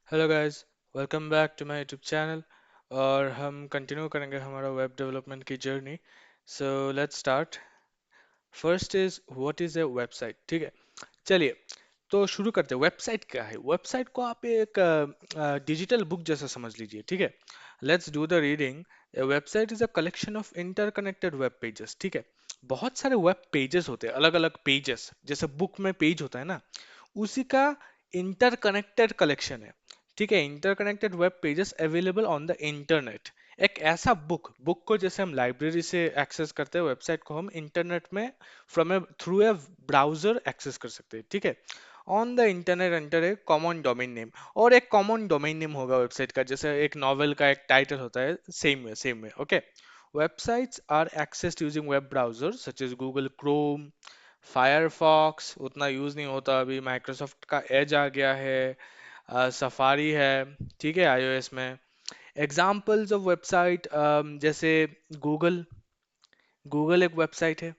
Hello guys, welcome back to my YouTube channel. और हम continue करेंगे हमारा वेब डेवलपमेंट की जर्नी। So let's start. First is what is a website. ठीक है, चलिए तो शुरू करते हैं। वेबसाइट क्या है? वेबसाइट को आप एक डिजिटल बुक जैसा समझ लीजिए। ठीक है, let's do the reading. A website is a collection of interconnected web pages. ठीक है, बहुत सारे वेब पेजेस होते हैं, अलग अलग पेजेस, जैसे बुक में पेज होता है ना, उसी का इंटरकनेक्टेड कलेक्शन है। ठीक है, interconnected web pages available on the internet. एक ऐसा बुक बुक को जैसे हम लाइब्रेरी से एक्सेस करते हैं, वेबसाइट को हम इंटरनेट में from a through a browser access कर सकते हैं। ठीक है, on the internet enter a common domain name. और एक कॉमन डोमेन नेम होगा वेबसाइट का, जैसे एक नॉवेल का एक टाइटल होता है, same way okay. Websites are accessed using web browser such as Google Chrome, Firefox उतना यूज नहीं होता अभी, माइक्रोसॉफ्ट का एज आ गया है, सफारी है। ठीक है, आईओएस में एग्जांपल्स ऑफ वेबसाइट, जैसे गूगल गूगल एक वेबसाइट है।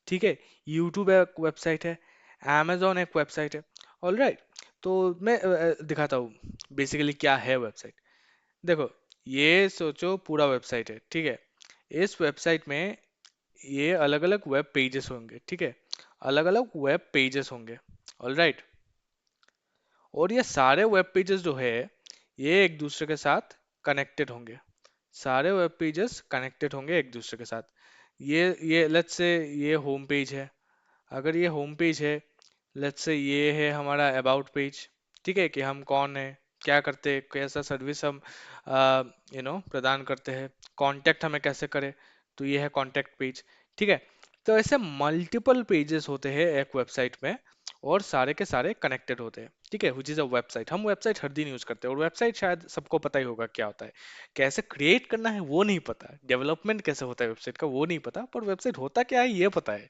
ठीक है, यूट्यूब एक वेबसाइट है, amazon एक वेबसाइट है। ऑलराइट, तो मैं दिखाता हूँ बेसिकली क्या है वेबसाइट। देखो, ये सोचो पूरा वेबसाइट है। ठीक है, इस वेबसाइट में ये अलग अलग वेब पेजेस होंगे। ठीक है, अलग अलग वेब पेजेस होंगे। ऑलराइट, और ये सारे वेब पेजेस जो है, ये एक दूसरे के साथ कनेक्टेड होंगे। सारे वेब पेजेस कनेक्टेड होंगे एक दूसरे के साथ। ये लेट्स से ये होम पेज है। अगर ये होम पेज है, लेट्स से ये है हमारा अबाउट पेज। ठीक है, कि हम कौन है, क्या करते हैं, कैसा सर्विस हम प्रदान करते हैं, कांटेक्ट हमें कैसे करें, तो ये है कांटेक्ट पेज। ठीक है, तो ऐसे मल्टीपल पेजेस होते हैं एक वेबसाइट में, और सारे के सारे कनेक्टेड होते हैं। ठीक है, विच इज अ वेबसाइट। हम वेबसाइट हर दिन यूज करते हैं, और वेबसाइट शायद सबको पता ही होगा क्या होता है। कैसे क्रिएट करना है वो नहीं पता, डेवलपमेंट कैसे होता है वेबसाइट का वो नहीं पता, पर वेबसाइट होता क्या है ये पता है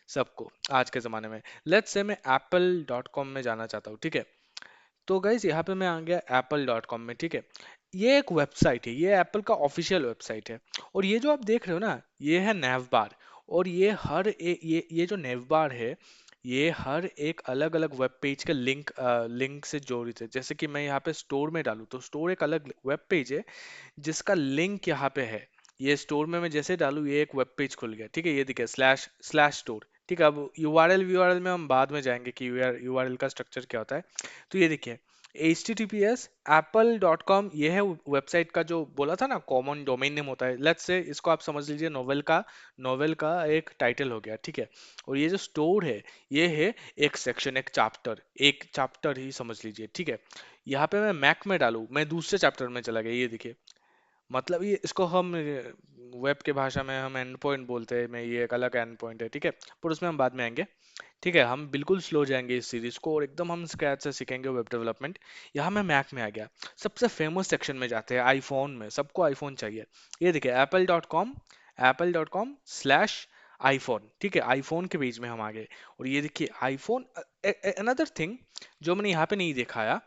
सबको आज के ज़माने में। लेट्स से मैं apple.com में जाना चाहता हूँ। ठीक है, तो गाइज यहाँ पे मैं आ गया apple.com में। ठीक है, ये एक वेबसाइट है, ये एप्पल का ऑफिशियल वेबसाइट है। और ये जो आप देख रहे हो ना, ये है नैव बार। और ये जो नैव बार है, ये हर एक अलग अलग वेब पेज के लिंक से जोड़ित है। जैसे कि मैं यहाँ पे स्टोर में डालूँ तो स्टोर एक अलग वेब पेज है जिसका लिंक यहाँ पे है। ये स्टोर में मैं जैसे डालूँ, ये एक वेब पेज खुल गया। ठीक है, ये दिखे स्लैश स्लैश स्टोर। ठीक है, अब यूआरएल में हम बाद में जाएंगे कि यूआरएल का स्ट्रक्चर क्या होता है। तो ये देखिए, HTTPS apple.com, ये है वेबसाइट का जो बोला था ना कॉमन डोमेन नेम होता है। लेट्स से इसको आप समझ लीजिए नोवेल का एक टाइटल हो गया। ठीक है, और ये जो स्टोर है, ये है एक सेक्शन, एक चैप्टर ही समझ लीजिए। ठीक है, यहाँ पे मैं मैक में डालूँ, मैं दूसरे चैप्टर में चला गया। ये देखिए, मतलब ये इसको हम वेब के भाषा में हम एंड पॉइंट बोलते हैं। मैं ये एक अलग एंड पॉइंट है। ठीक है, पर उसमें हम बाद में आएंगे। ठीक है, हम बिल्कुल स्लो जाएंगे इस सीरीज को, और एकदम हम स्क्रैच से सीखेंगे वेब डेवलपमेंट। यहाँ मैं मैक में आ गया, सबसे फेमस सेक्शन में जाते हैं, आईफोन में। सबको आईफोन चाहिए। ये देखिए, apple.com स्लैश आईफोन। ठीक है, आईफोन के पेज में हम आ गए। और ये देखिए आईफोन। अनदर थिंग जो मैंने यहाँ पे नहीं दिखाया,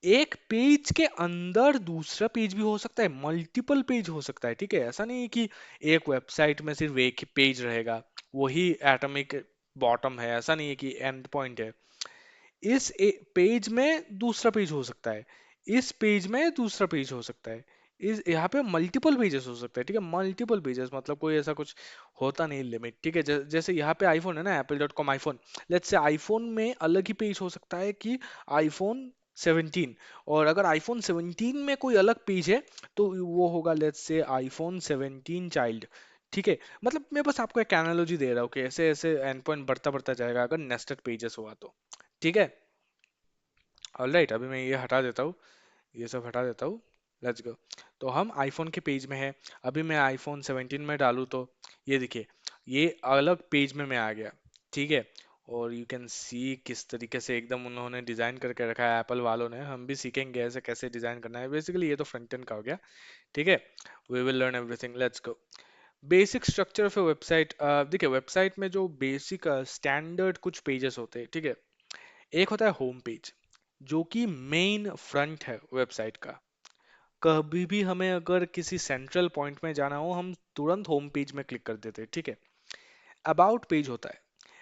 एक पेज के अंदर दूसरा पेज भी हो सकता है, मल्टीपल पेज हो सकता है। ठीक है, ऐसा नहीं है कि एक वेबसाइट में सिर्फ एक ही पेज रहेगा, वही एटॉमिक बॉटम है। ऐसा नहीं है कि एंड पॉइंट है। इस पेज में दूसरा पेज हो सकता है, इस पेज में दूसरा पेज हो सकता है, इस यहाँ पे मल्टीपल पेजेस हो सकते हैं। ठीक है, मल्टीपल पेजेस मतलब कोई ऐसा कुछ होता नहीं लिमिट। ठीक है, जैसे यहाँ पे आईफोन है ना, apple.com iPhone. Let's say iPhone में अलग ही पेज हो सकता है कि आईफोन 17। और अगर आईफोन 17 में कोई अलग पेज है, तो वो होगा लेट्स से आईफोन 17 चाइल्ड। ठीक है, मतलब मैं बस आपको एक एनालॉजी दे रहा हूँ कि ऐसे ऐसे एंड पॉइंट बढ़ता बढ़ता जाएगा अगर नेस्टेड पेजेस हुआ तो। ठीक है, ऑलराइट, अभी मैं ये हटा देता हूँ, ये सब हटा देता हूँ। Let's go. तो हम आईफोन के पेज में है। अभी मैं आईफोन 17 में डालूँ तो ये देखिए, ये अलग पेज में मैं आ गया। ठीक है, और यू कैन सी किस तरीके से एकदम उन्होंने डिजाइन करके रखा है एप्पल वालों ने। हम भी सीखेंगे ऐसे कैसे डिजाइन करना है। बेसिकली ये तो फ्रंट एंड का हो गया। ठीक है, we will learn everything. Let's go. Basic structure of a website. देखिए, वेबसाइट में जो बेसिक स्टैंडर्ड कुछ पेजेस होते हैं। ठीक है, एक होता है होम पेज, जो कि मेन फ्रंट है वेबसाइट का। कभी भी हमें अगर किसी सेंट्रल पॉइंट में जाना हो, हम तुरंत होम पेज में क्लिक कर देते हैं। ठीक है, अबाउट पेज होता है।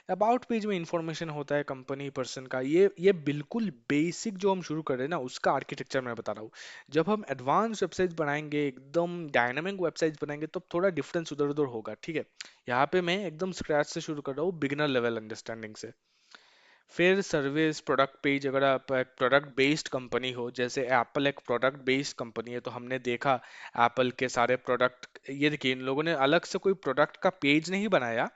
अबाउट पेज में इंफॉर्मेशन होता है कंपनी पर्सन का। ये बिल्कुल बेसिक जो हम शुरू कर रहे हैं ना, उसका आर्किटेक्चर मैं बता रहा हूँ। जब हम एडवांस वेबसाइट बनाएंगे, एकदम डायनामिक वेबसाइट बनाएंगे, तो थोड़ा डिफरेंस उधर उधर होगा, ठीक है। यहाँ पे मैं एकदम स्क्रैच से शुरू कर रहा हूँ, बिगिनर लेवल अंडरस्टैंडिंग से। फिर सर्विस प्रोडक्ट पेज, अगर आप एक प्रोडक्ट बेस्ड कंपनी हो, जैसे एप्पल एक प्रोडक्ट बेस्ड कंपनी है, तो हमने देखा एप्पल के सारे प्रोडक्ट, ये देखिए इन लोगों ने अलग से कोई प्रोडक्ट का पेज नहीं बनाया।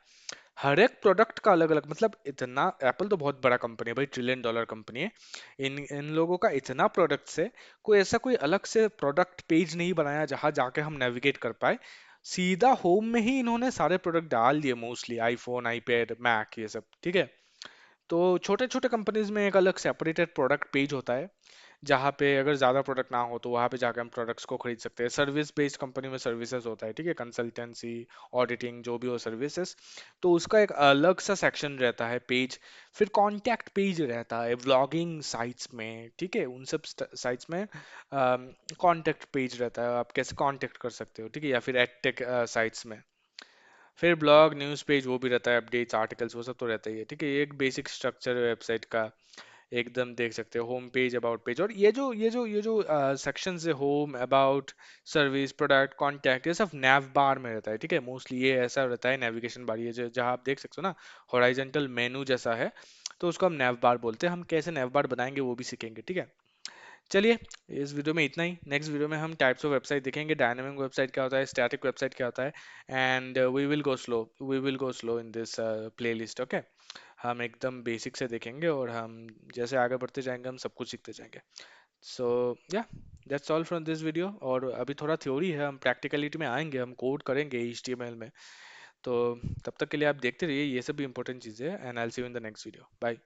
हर एक प्रोडक्ट का अलग अलग, मतलब इतना, एप्पल तो बहुत बड़ा कंपनी है भाई, ट्रिलियन डॉलर कंपनी है। इन लोगों का इतना प्रोडक्ट्स है, कोई ऐसा कोई अलग से प्रोडक्ट पेज नहीं बनाया जहां जाके हम नेविगेट कर पाए। सीधा होम में ही इन्होंने सारे प्रोडक्ट डाल दिए, मोस्टली आईफोन, आईपैड, मैक, ये सब, ठीक है। तो छोटे छोटे कंपनीज में एक अलग सेपरेटेड प्रोडक्ट पेज होता है, जहाँ पे अगर ज़्यादा प्रोडक्ट ना हो तो वहाँ पे जाकर हम प्रोडक्ट्स को खरीद सकते हैं। सर्विस बेस्ड कंपनी में सर्विसेज होता है, ठीक है, कंसल्टेंसी, ऑडिटिंग, जो भी हो सर्विसेज, तो उसका एक अलग सा सेक्शन रहता है, पेज। फिर कॉन्टैक्ट पेज रहता है व्लॉगिंग साइट्स में, ठीक है, उन सब साइट्स में कॉन्टैक्ट पेज रहता है, आप कैसे कॉन्टैक्ट कर सकते हो, ठीक है, या फिर एडटेक साइट्स में। फिर ब्लॉग, न्यूज़ पेज, वो भी रहता है, अपडेट्स, आर्टिकल्स, वो सब तो रहता ही है, ठीक है। ये एक बेसिक स्ट्रक्चर है वेबसाइट का, एकदम देख सकते हो। होम पेज, अबाउट पेज, और ये जो सेक्शंस है, home, about, service, product, contact, ये सब नैव बार में रहता है, ठीक है। मोस्टली ये ऐसा रहता है नेविगेशन बार, ये जहाँ आप देख सकते हो ना, हॉराइजेंटल मेनू जैसा है, तो उसको हम नैव बार बोलते हैं। हम कैसे नैव बार बनाएंगे वो भी सीखेंगे, ठीक है। चलिए, इस वीडियो में इतना ही। नेक्स्ट वीडियो में हम टाइप्स ऑफ वेबसाइट देखेंगे, डायनामिक वेबसाइट क्या होता है, स्टैटिक वेबसाइट क्या होता है, and we will go slow in this playlist, okay. हम एकदम बेसिक से देखेंगे, और हम जैसे आगे बढ़ते जाएंगे हम सब कुछ सीखते जाएंगे। सो या, that's all from this video. और अभी थोड़ा थ्योरी है, हम प्रैक्टिकलिटी में आएंगे, हम कोड करेंगे HTML में। तो तब तक के लिए आप देखते रहिए, ये सब भी इंपॉर्टेंट चीज़ें है, and I will see you in the next video. Bye.